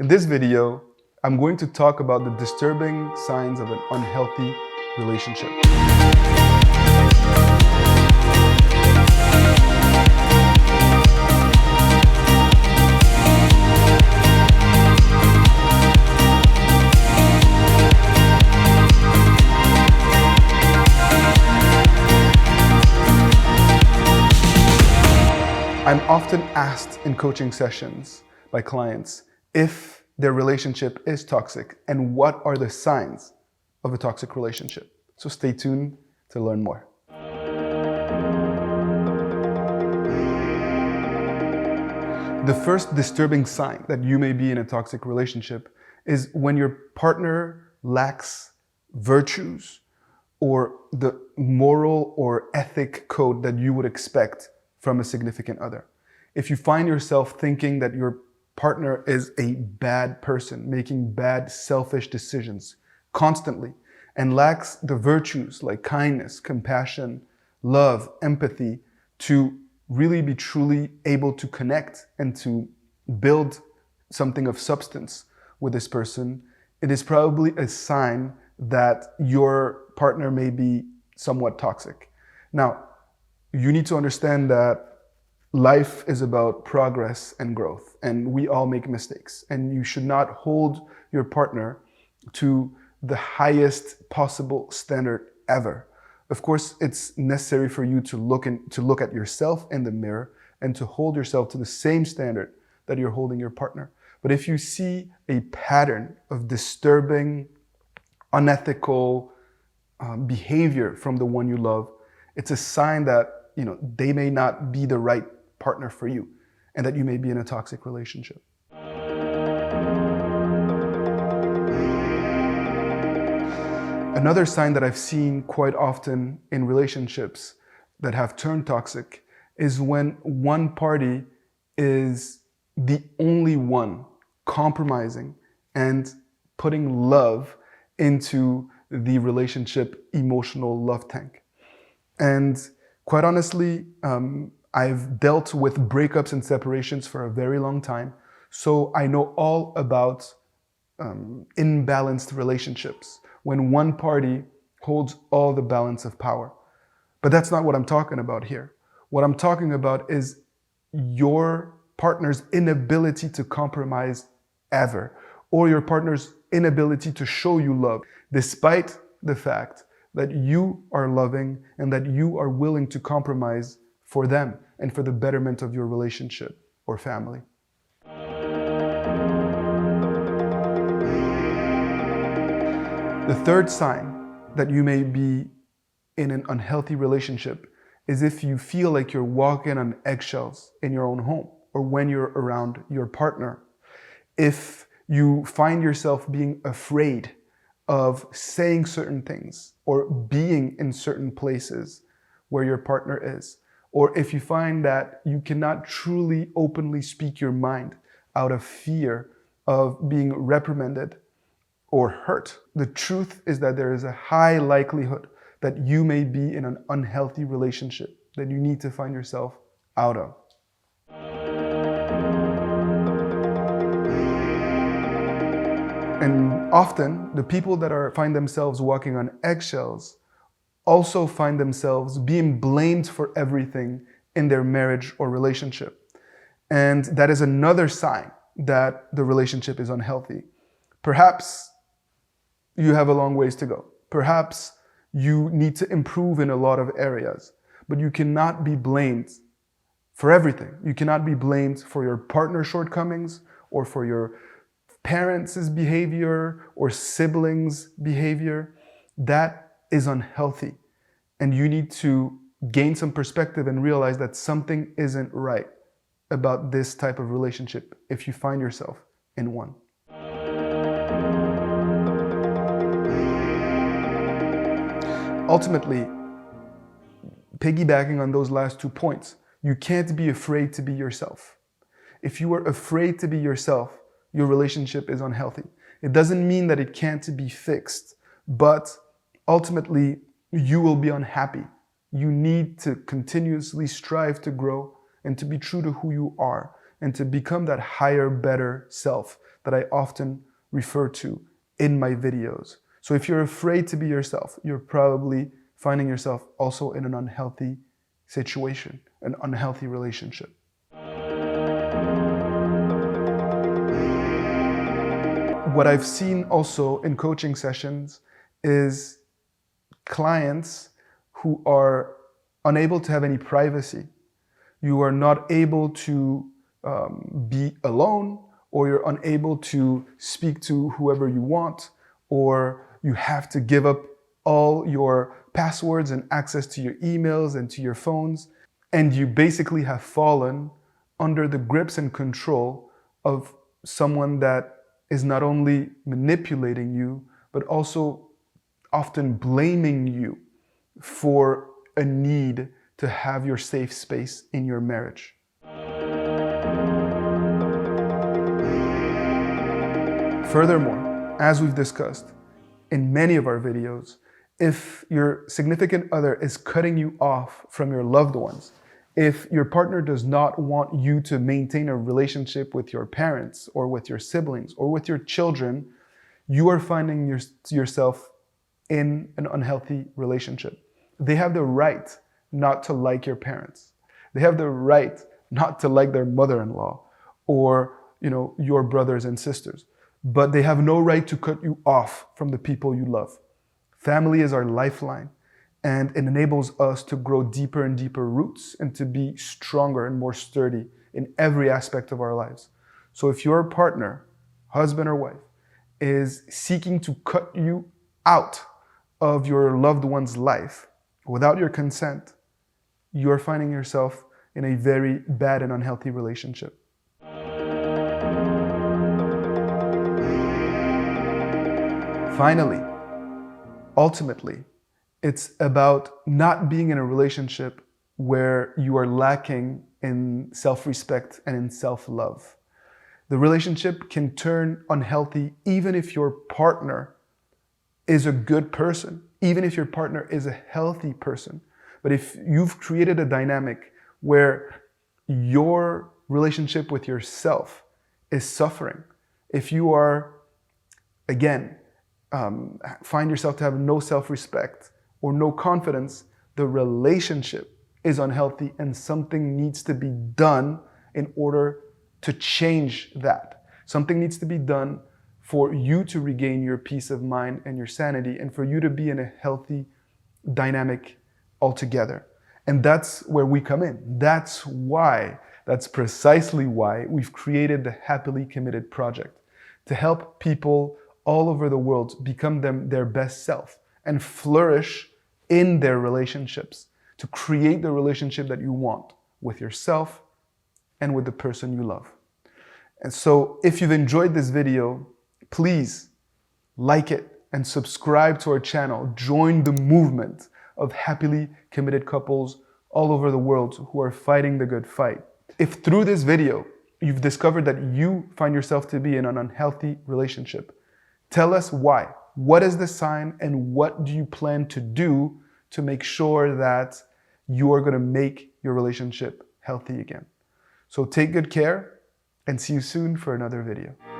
In this video, I'm going to talk about the disturbing signs of an unhealthy relationship. I'm often asked in coaching sessions by clients if their relationship is toxic and what are the signs of a toxic relationship. So stay tuned to learn more. The first disturbing sign that you may be in a toxic relationship is when your partner lacks virtues or the moral or ethic code that you would expect from a significant other. If you find yourself thinking that your partner is a bad person, making bad, selfish decisions constantly, and lacks the virtues like kindness, compassion, love, empathy to really be truly able to connect and to build something of substance with this person, it is probably a sign that your partner may be somewhat toxic. Now, you need to understand that life is about progress and growth, and we all make mistakes, and you should not hold your partner to the highest possible standard ever. Of course, it's necessary for you to look at yourself in the mirror and to hold yourself to the same standard that you're holding your partner. But if you see a pattern of disturbing, unethical behavior from the one you love, it's a sign that they may not be the right partner for you and that you may be in a toxic relationship. Another sign that I've seen quite often in relationships that have turned toxic is when one party is the only one compromising and putting love into the relationship emotional love tank. And quite honestly, I've dealt with breakups and separations for a very long time, so I know all about imbalanced relationships when one party holds all the balance of power. But that's not what I'm talking about here. What I'm talking about is your partner's inability to compromise ever, or your partner's inability to show you love, despite the fact that you are loving and that you are willing to compromise for them and for the betterment of your relationship or family. The third sign that you may be in an unhealthy relationship is if you feel like you're walking on eggshells in your own home or when you're around your partner. If you find yourself being afraid of saying certain things or being in certain places where your partner is, or if you find that you cannot truly openly speak your mind out of fear of being reprimanded or hurt, the truth is that there is a high likelihood that you may be in an unhealthy relationship that you need to find yourself out of. And often, the people that find themselves walking on eggshells also find themselves being blamed for everything in their marriage or relationship. And that is another sign that the relationship is unhealthy. Perhaps you have a long ways to go. Perhaps you need to improve in a lot of areas, but you cannot be blamed for everything. You cannot be blamed for your partner's shortcomings or for your parents' behavior or siblings' behavior. That is unhealthy. And you need to gain some perspective and realize that something isn't right about this type of relationship if you find yourself in one. Ultimately, piggybacking on those last 2 points, you can't be afraid to be yourself. If you are afraid to be yourself, your relationship is unhealthy. It doesn't mean that it can't be fixed, but ultimately, you will be unhappy. You need to continuously strive to grow and to be true to who you are and to become that higher, better self that I often refer to in my videos. So if you're afraid to be yourself, you're probably finding yourself also in an unhealthy situation, an unhealthy relationship. What I've seen also in coaching sessions is clients who are unable to have any privacy. You are not able to be alone, or you're unable to speak to whoever you want, or you have to give up all your passwords and access to your emails and to your phones, and you basically have fallen under the grips and control of someone that is not only manipulating you, but also often blaming you for a need to have your safe space in your marriage. Furthermore, as we've discussed in many of our videos, if your significant other is cutting you off from your loved ones, if your partner does not want you to maintain a relationship with your parents or with your siblings or with your children, you are finding yourself in an unhealthy relationship. They have the right not to like your parents. They have the right not to like their mother-in-law or, your brothers and sisters. But they have no right to cut you off from the people you love. Family is our lifeline, and it enables us to grow deeper and deeper roots and to be stronger and more sturdy in every aspect of our lives. So if your partner, husband or wife, is seeking to cut you out of your loved one's life without your consent, you are finding yourself in a very bad and unhealthy relationship. Finally, ultimately, it's about not being in a relationship where you are lacking in self-respect and in self-love. The relationship can turn unhealthy even if your partner is a good person, even if your partner is a healthy person. But if you've created a dynamic where your relationship with yourself is suffering, if you are, again, find yourself to have no self-respect or no confidence, the relationship is unhealthy and something needs to be done in order to change that. Something needs to be done for you to regain your peace of mind and your sanity and for you to be in a healthy dynamic altogether. And that's where we come in. That's precisely why we've created the Happily Committed Project, to help people all over the world become their best self and flourish in their relationships, to create the relationship that you want with yourself and with the person you love. And so if you've enjoyed this video, please like it and subscribe to our channel. Join the movement of happily committed couples all over the world who are fighting the good fight. If through this video you've discovered that you find yourself to be in an unhealthy relationship, tell us why. What is the sign and what do you plan to do to make sure that you are going to make your relationship healthy again? So take good care and see you soon for another video.